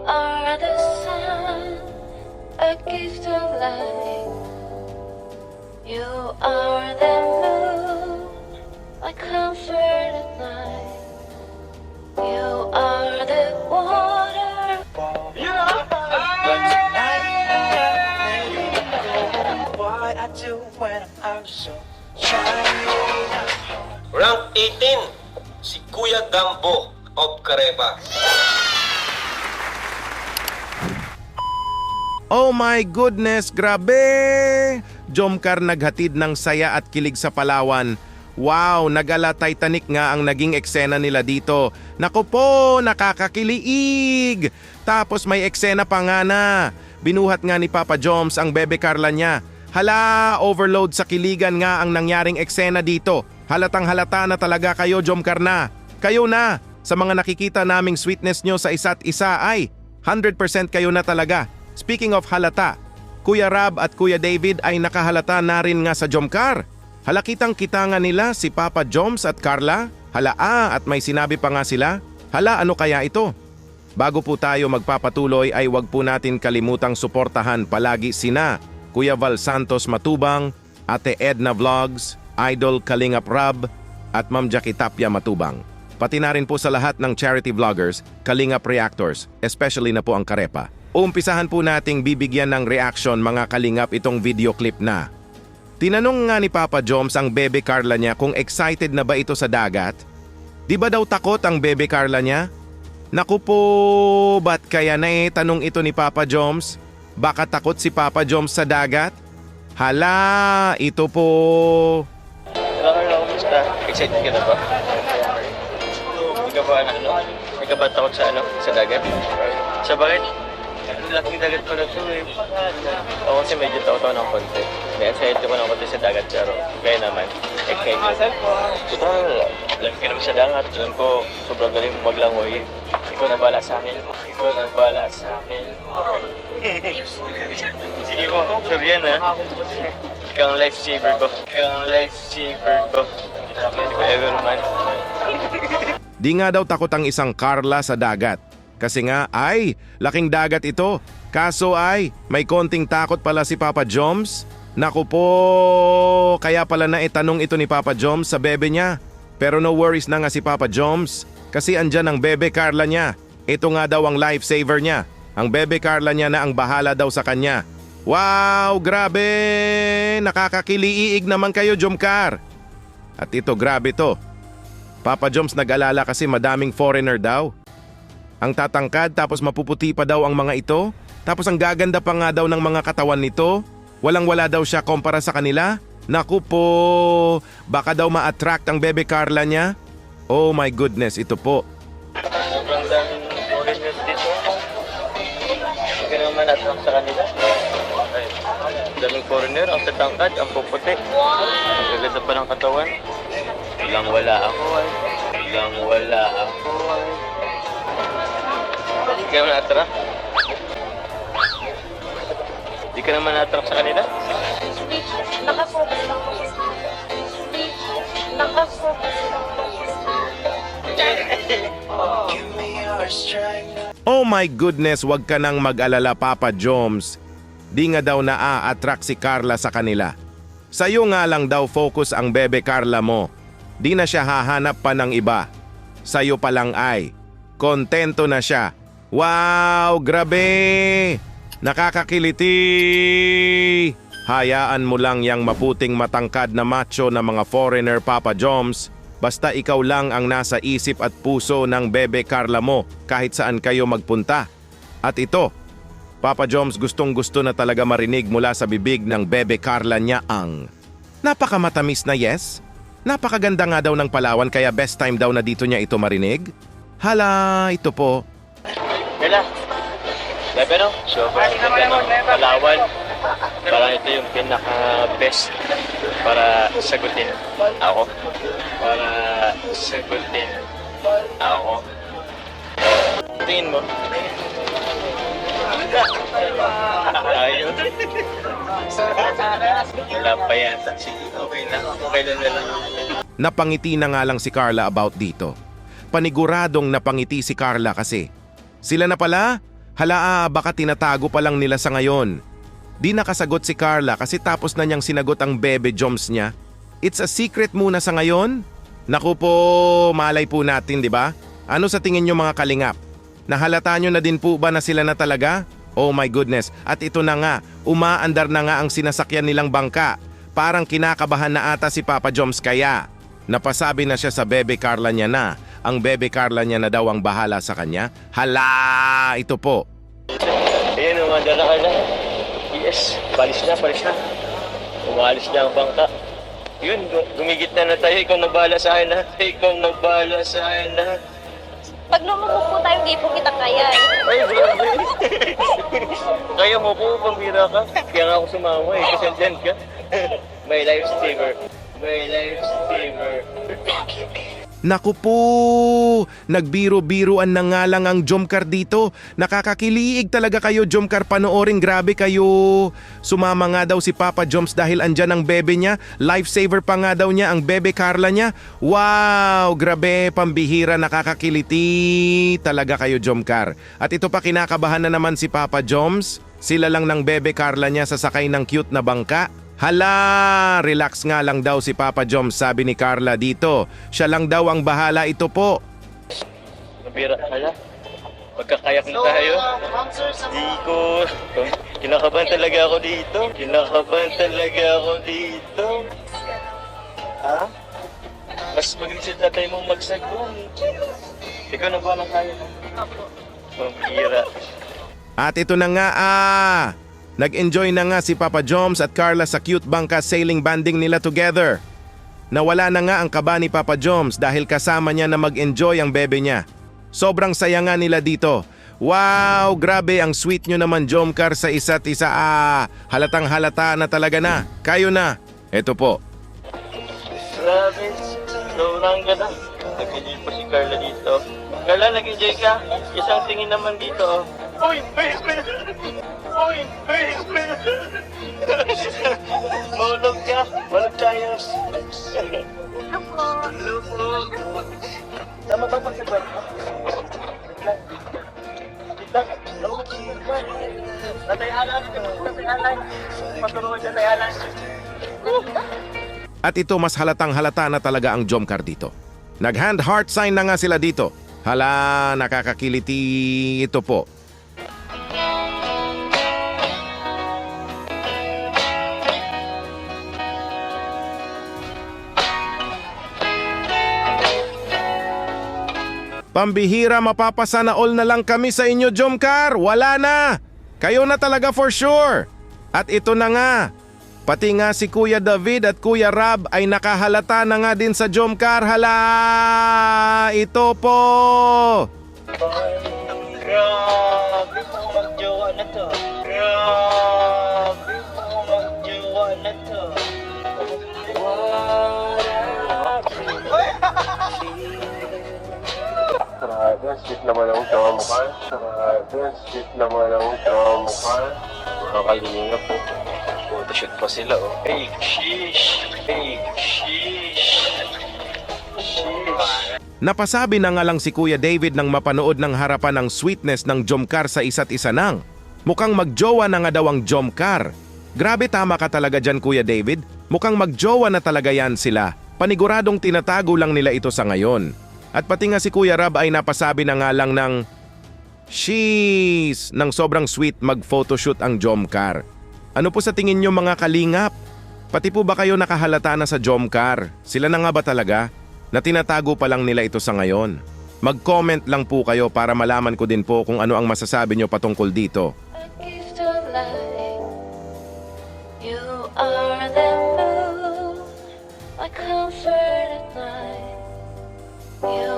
are the sun, a gift of light. You are the moon, my comfort at night. You are the water. What I do when I'm so Rank 18, si Kuya Gambo of Carepa. Oh my goodness, grabe! Jomcar naghatid ng saya at kilig sa Palawan. Wow, nag-ala Titanic nga ang naging eksena nila dito. Naku po, nakakakiliig! Tapos may eksena pa nga na. Binuhat nga ni Papa Joms ang bebe Carla niya. Hala, overload sa kiligan nga ang nangyaring eksena dito. Halatang halata na talaga kayo, Jomcar na. Kayo na, sa mga nakikita naming sweetness nyo sa isa't isa ay 100% kayo na talaga. Speaking of halata, Kuya Rab at Kuya David ay nakahalata na rin nga sa Jomcar. Halakitang kita nga nila si Papa Joms at Carla. Hala at may sinabi pa nga sila. Hala, ano kaya ito? Bago po tayo magpapatuloy ay wag po natin kalimutang suportahan palagi sina Kuya Val Santos Matubang, Ate Edna Vlogs, Idol Kalingap Rab at Ma'am Jackie Tapia Matubang. Pati na rin po sa lahat ng charity vloggers, Kalingap Reactors, especially na po ang Carepa. Umpisahan po nating bibigyan ng reaction mga Kalingap itong video clip na. Tinanong nga ni Papa Joms ang bebe Carla niya kung excited na ba ito sa dagat. Di ba daw takot ang bebe Carla niya? Naku po, ba't kaya tanong ito ni Papa Joms? Baka takot si Papa Joms sa dagat? Hala, ito po. Hello, kumusta? Excited ka na ba? Hindi ka ba Hindi ka ba takot sa dagat? Sa bakit? Laking dagat pala ito eh. Ako kasi medyo takot ako ng konti. May excited ko ng konti sa dagat pero kaya naman, excited. Total, lagi ka naman sa dagat. Alam ko, sobrang galing maglangoy. Ikaw na bala sa akin. Ikaw na bala sa akin. Sige ko, sure yan ha. Ikaw ang lifesaver ko. Ikaw ang lifesaver ko. Hindi ko ever man. Di nga daw takot ang isang Carla sa dagat. Kasi nga ay, laking dagat ito. Kaso ay, may konting takot pala si Papa Joms. Naku po, kaya pala na itanong ito ni Papa Joms sa bebe niya. Pero no worries na nga si Papa Joms. Kasi andyan ang bebe Carla niya. Ito nga daw ang lifesaver niya. Ang bebe Carla niya na ang bahala daw sa kanya. Wow, grabe! Nakakakiliig naman kayo, Jomcar. At ito, grabe to. Papa Joms nag-alala kasi madaming foreigner daw. Ang tatangkad tapos mapuputi pa daw ang mga ito. Tapos ang gaganda pa nga daw ng mga katawan nito. Walang-wala daw siya kumpara sa kanila. Naku po, baka daw ma-attract ang bebe Carla niya. Oh my goodness, ito po. Sobrang daming foreigners dito. Hindi ka naman attract sa kanila. Ay, daming foreigner, ang tatangkad, ang puputi. Ang gaganda pa ng katawan. Walang-wala ako ay. Walang-wala ako ay. Hindi ka naman attract. Hindi ka naman attract sa kanila. Nakafocus lang ako. Nakafocus lang ako. Give me your strength. Oh my goodness, wag ka nang mag-alala Papa Joms. Di nga daw na-attract si Carla sa kanila. Sa'yo nga lang daw focus ang bebe Carla mo. Di na siya hahanap pa ng iba. Sa'yo pa lang ay. Kontento na siya. Wow, grabe! Nakakakiliti! Hayaan mo lang yang maputing matangkad na macho na mga foreigner Papa Joms. Basta ikaw lang ang nasa isip at puso ng bebe Carla mo kahit saan kayo magpunta. At ito, Papa Joms gustong-gusto na talaga marinig mula sa bibig ng bebe Carla niya ang napakamatamis na yes. Napakaganda nga daw ng Palawan kaya best time daw na dito niya ito marinig. Hala, ito po. Kailan? Bebe no? Sobrang ganda ng Palawan. Parang ito yung pinaka-best para sagutin ako. Para sagutin ako. Tingin mo? Ayun. Wala pa yata. Sige, okay lang. Okay lang na lang. Napangiti na nga lang si Carla about dito. Paniguradong napangiti si Carla kasi. Sila na pala? Hala, baka tinatago pa lang nila sa ngayon. Di nakasagot si Carla kasi tapos na niyang sinagot ang bebe Joms niya. It's a secret muna sa ngayon? Naku po, malay po natin, di ba? Ano sa tingin niyo mga kalingap? Nahalata niyo na din po ba na sila na talaga? Oh my goodness, at ito na nga, umaandar na nga ang sinasakyan nilang bangka. Parang kinakabahan na ata si Papa Joms kaya. Napasabi na siya sa bebe Carla niya na ang bebe Carla niya na daw ang bahala sa kanya. Hala, ito po. Ayan, umanda na ka na. Yes, palis na. Umalis na ang bangka. Yun, gumigit na tayo. Ikaw nagbahala sa akin lahat. Pag lumubog po tayo, hindi po kita kaya. Ay, grabe. Kaya mo po, pambira ka. Kaya nga ako sumama eh, kasi andyan ka. My lifesaver. Naku po, nagbiro-biruan na nga lang ang Jomcar dito. Nakakakiliig talaga kayo Jomcar, panoorin, grabe kayo. Sumama nga daw si Papa Joms dahil andyan ang bebe niya. Lifesaver pa nga daw niya ang bebe Carla niya. Wow, grabe, pambihira, nakakakiliti talaga kayo Jomcar. At ito pa, kinakabahan na naman si Papa Joms. Sila lang ng bebe Carla niya sasakay ng cute na bangka. Hala, relax nga lang daw si Papa Joms, sabi ni Carla dito. Siya lang daw ang bahala, ito po. Pambira, hala. Magkakayak na tayo. Di ko. Kinakabahan talaga ako dito. Ha? Mas mag-reset na tayo mong magsagon. Ikaw na ba lang tayo? Pambira. At ito na nga nag-enjoy na nga si Papa Joms at Carla sa cute bangka sailing banding nila together. Nawala na nga ang kaba ni Papa Joms dahil kasama niya na mag-enjoy ang bebe niya. Sobrang saya nga nila dito. Wow, grabe ang sweet nyo naman Jomcar sa isa't isa. Halatang halata na talaga na. Kayo na. Ito po. Grabe, sobrang ganda. Nag-enjoy po si Carla dito. Carla, nag-enjoy ka? Isang tingin naman dito. Uy! Maulog ka. Maulog tayo. Hello po. Tama ba pagsagot? Natayanan. Patuloy sa tayanan. At ito, mas halatang halata na talaga ang Jomcar dito. Nag-hand heart sign na nga sila dito. Hala, nakakakiliti ito po. Pambihira, mapapasana all na lang kami sa inyo Jomcar. Wala na. Kayo na talaga for sure. At ito na nga. Pati nga si Kuya David at Kuya Rab ay nakahalata na nga din sa Jomcar. Hala! Ito po! Grabe po magjowa na to. Sweet naman ang jowa mo ka. Nakakalinga po. Photoshoot pa sila, oh. Hey, sheesh! Napasabi na nga lang si Kuya David nang mapanood ng harapan ng sweetness ng Jomcar sa isa't isa nang. Mukhang magjowa na nga daw ang Jomcar. Grabe, tama ka talaga dyan Kuya David. Mukhang magjowa na talaga yan sila. Paniguradong tinatago lang nila ito sa ngayon. At pati nga si Kuya Rab ay napasabi na nga lang ng sheesh! Nang sobrang sweet mag-photoshoot ang Jomcar. Ano po sa tingin nyo mga kalingap? Pati po ba kayo nakahalata na sa Jomcar? Sila na nga ba talaga? Na tinatago pa lang nila ito sa ngayon? Mag-comment lang po kayo para malaman ko din po kung ano ang masasabi nyo patungkol dito. A gift of life. You are the moon, my comfort at night. You